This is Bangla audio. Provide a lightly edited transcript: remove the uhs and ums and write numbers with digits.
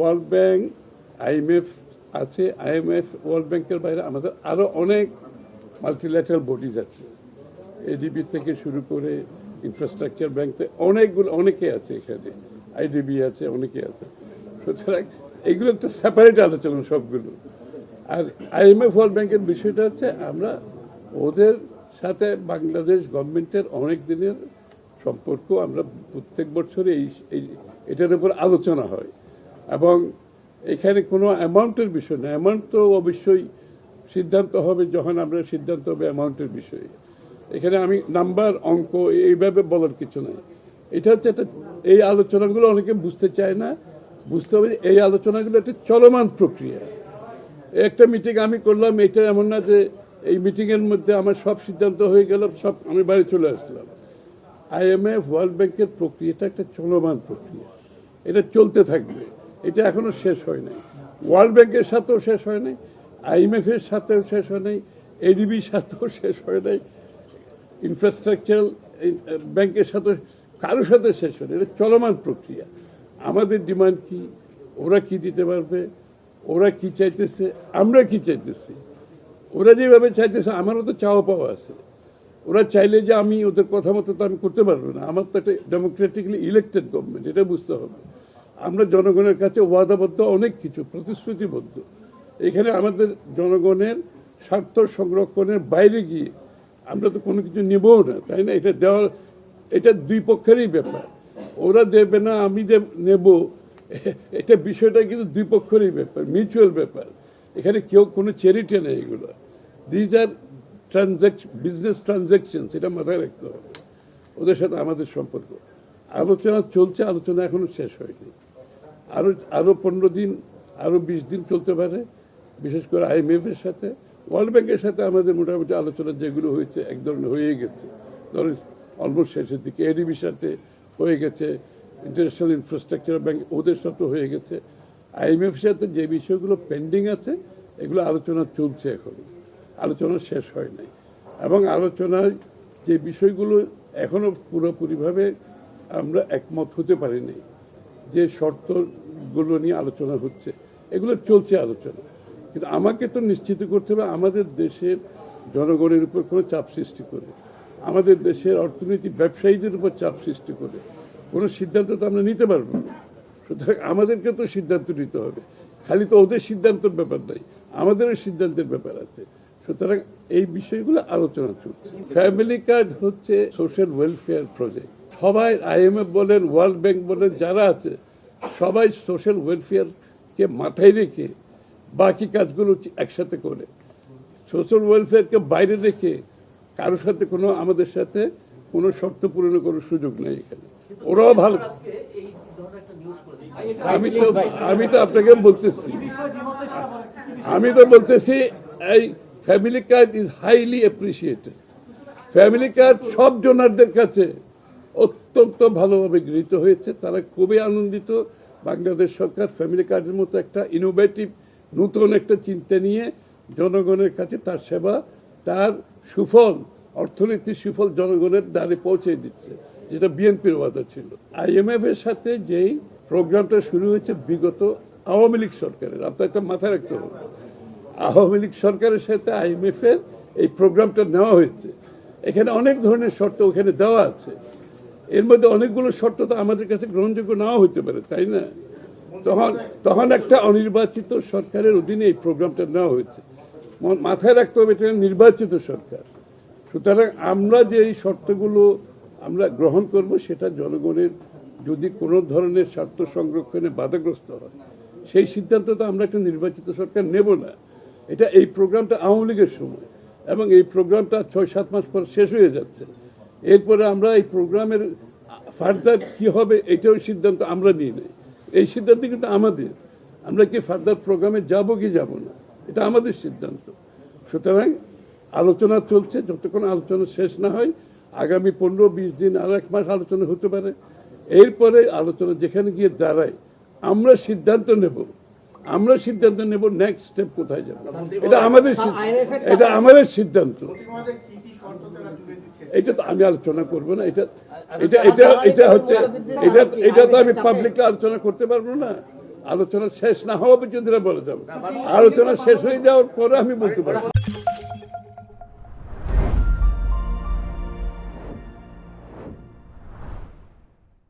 ওয়ার্ল্ড ব্যাংক, আইএমএফ আছে, আইএমএফ ওয়ার্ল্ড ব্যাংকের বাইরে আমাদের আরও অনেক মাল্টিল্যাটারাল বডিজ আছে, এডিবি থেকে শুরু করে ইনফ্রাস্ট্রাকচার ব্যাংকে অনেকে আছে, এখানে আইডিবি আছে, অনেকে আছে। সুতরাং এগুলো একটা সেপারেট আলোচনা সবগুলো। আর আইএমএফ ওয়ার্ল্ড ব্যাংকের বিষয়টা হচ্ছে আমরা ওদের সাথে বাংলাদেশ গভর্নমেন্টের অনেক দিনের সম্পর্ক, আমরা প্রত্যেক বছরে এটার উপর আলোচনা হয় এবং এখানে কোনো অ্যামাউন্টের বিষয় না। অ্যামাউন্ট তো অবশ্যই সিদ্ধান্ত হবে যখন আমরা সিদ্ধান্ত হবে অ্যামাউন্টের বিষয়ে। এখানে আমি নাম্বার অঙ্ক এইভাবে বলার কিছু নাই। এটা হচ্ছে একটা, এই আলোচনাগুলো অনেকে বুঝতে চায় না। বুঝতে হবে এই আলোচনাগুলো একটা চলমান প্রক্রিয়া। একটা মিটিং আমি করলাম, এটা এমন না যে এই মিটিংয়ের মধ্যে আমার সব সিদ্ধান্ত হয়ে গেল, সব আমি বাড়ি চলে আসলাম। আইএমএফ ওয়ার্ল্ড ব্যাংকের প্রক্রিয়াটা একটা চলমান প্রক্রিয়া, এটা চলতে থাকবে। এটা এখনো শেষ হয় নাই। ওয়ার্ল্ড ব্যাংকের সাথেও শেষ হয় নাই, আইএমএফের সাথেও শেষ হয় নাই, এডিবির সাথেও শেষ হয় নাই, ইনফ্রাস্ট্রাকচার ব্যাংকের সাথে কারোর সাথে শেষ হয় না। এটা চলমান প্রক্রিয়া। আমাদের ডিমান্ড কি, ওরা কি দিতে পারবে, ওরা কি চাইতেছে, আমরা কি চাইতেছি। ওরা যেভাবে চাইতেছে আমারও তো চাওয়া পাওয়া আছে। ওরা চাইলে যে আমি ওদের কথা মতো তো আমি করতে পারবো না। আমার তো একটা ডেমোক্রেটিকলি ইলেক্টেড গভর্নমেন্ট, এটা বুঝতে হবে। আমরা জনগণের কাছে ওয়াদাবদ্ধ, অনেক কিছু প্রতিশ্রুতিবদ্ধ। এখানে আমাদের জনগণের স্বার্থ সংরক্ষণের বাইরে গিয়ে আমরা তো কোনো কিছু নেবও না, তাই না? এটা দেওয়ার, এটা দুই পক্ষেরই ব্যাপার। ওরা দেবে না, আমি নেব, এটা বিষয়টা কিন্তু দুই পক্ষেরই ব্যাপার, মিউচুয়াল ব্যাপার। এখানে কেউ কোনো চ্যারিটি নেই। এগুলো দিজ আর বিজনেস ট্রানজ্যাকশন, এটা মাথায় রাখতে হবে। ওদের সাথে আমাদের সম্পর্ক, আলোচনা চলছে, আলোচনা এখনো শেষ হয়নি। আরো 15 দিন, আরো 20 দিন চলতে পারে। বিশেষ করে আইএমএফ এর সাথে, ওয়ার্ল্ড ব্যাংকের সাথে আমাদের মোটামুটি আলোচনা যেগুলো হয়েছে এক ধরনের হয়ে গেছে, ধরেন অলমোস্ট শেষের দিকে। এডিবির সাথে হয়ে গেছে, ইন্টারন্যাশনাল ইনফ্রাস্ট্রাকচার ব্যাংক ওদের সাথে হয়ে গেছে। আইএমএফ এর সাথে যে বিষয়গুলো পেন্ডিং আছে এগুলো আলোচনা চলছে, এখন আলোচনা শেষ হয় নাই। এবং আলোচনার যে বিষয়গুলো এখনো পুরোপুরিভাবে আমরা একমত হতে পারিনি, যে শর্তগুলো নিয়ে আলোচনা হচ্ছে, এগুলো চলছে আলোচনা। কিন্তু আমাকে তো নিশ্চিত করতে হবে আমাদের দেশের জনগণের উপর কোনো চাপ সৃষ্টি করে, আমাদের দেশের অর্থনীতি ব্যবসায়ীদের উপর চাপ সৃষ্টি করে কোনো সিদ্ধান্ত তো আমরা নিতে পারবো না। সুতরাং আমাদেরকে তো সিদ্ধান্ত নিতে হবে। খালি তো ওদের সিদ্ধান্তের ব্যাপার নাই, আমাদেরও সিদ্ধান্তের ব্যাপার আছে। সুতরাং এই বিষয়গুলো আলোচনা চলছে। ফ্যামিলি কার্ড হচ্ছে সোশ্যাল ওয়েলফেয়ার প্রজেক্ট। সবাই, আইএমএফ বলেন, ওয়ার্ল্ড ব্যাংক বলেন, যারা আছে সবাই সোশ্যাল ওয়েলফেয়ারকে মাথায় রেখে বাকি কাজগুলো একসাথে করে, সোশ্যাল ওয়েলফেয়ারকে বাইরে রেখে কারোর সাথে কোনো, আমাদের সাথে কোনো শর্ত পূরণের কোনো সুযোগ নেই এখানে। ওরাও ভালো। আমি তো আপনাকে বলতেছি এই family card is highly appreciated. Family card সব ডোনারদের কাছে অত্যন্ত ভালোভাবে গৃহীত হয়েছে। তারা খুবই আনন্দিত। বাংলাদেশ সরকার ফ্যামিলি কার্ডের মতো একটা ইনোভেটিভ নতুন একটা চিন্তা নিয়ে জনগণের কাছে তার সেবা, তার সুফল, অর্থনীতির সুফল জনগণের দ্বারে পৌঁছে দিচ্ছে, যেটা বিএনপির ওয়াদা ছিল। আইএমএফ এর সাথে যেই প্রোগ্রামটা শুরু হয়েছে বিগত আওয়ামী লীগ সরকারের, আপনার একটা মাথায় রাখতে হবে, আওয়ামী লীগ সরকারের সাথে আইএমএফ এর এই প্রোগ্রামটা নেওয়া হয়েছে। এখানে অনেক ধরনের শর্ত ওখানে দেওয়া আছে। এর মধ্যে অনেকগুলো শর্ত তো আমাদের কাছে গ্রহণযোগ্য নাও হতে পারে, তাই না? তখন একটা অনির্বাচিত সরকারের অধীনে এই প্রোগ্রামটা নেওয়া হয়েছে। মাথায় রাখতে হবে এটা নির্বাচিত সরকার। সুতরাং আমরা যে এই শর্তগুলো আমরা গ্রহণ করব, সেটা জনগণের যদি কোনো ধরনের স্বার্থ সংরক্ষণে বাধাগ্রস্ত হয়, সেই সিদ্ধান্ত তো আমরা একটা নির্বাচিত সরকার নেব না। এটা এই প্রোগ্রামটা আওয়ামী লীগের সময়, এবং এই প্রোগ্রামটা 6-7 মাস পর শেষ হয়ে যাচ্ছে। এরপরে আমরা এই প্রোগ্রামের ফার্দার কি হবে এটাও সিদ্ধান্ত আমরা নিই নাই। এই সিদ্ধান্ত কিন্তু আমাদের, আমরা কি ফার্দার প্রোগ্রামে যাব কি যাব না, এটা আমাদের সিদ্ধান্ত। সুতরাং আলোচনা চলছে, যতক্ষণ আলোচনা শেষ না হয়, আগামী 15-20 দিন, আর 1 মাস আলোচনা হতে পারে। এরপরে আলোচনা যেখানে গিয়ে দাঁড়ায় আমরা সিদ্ধান্ত নেব নেক্সট স্টেপ কোথায় যাবে। এটা আমাদের সিদ্ধান্ত। এটা তো আমি আলোচনা করবো না। এটা হচ্ছে এটা তো আমি পাবলিকলি আলোচনা করতে পারবো না। আলোচনা শেষ না হওয়া পর্যন্ত এরা বলে যাবে, আলোচনা শেষ হয়ে যাওয়ার পরে আমি বলতে পারবো।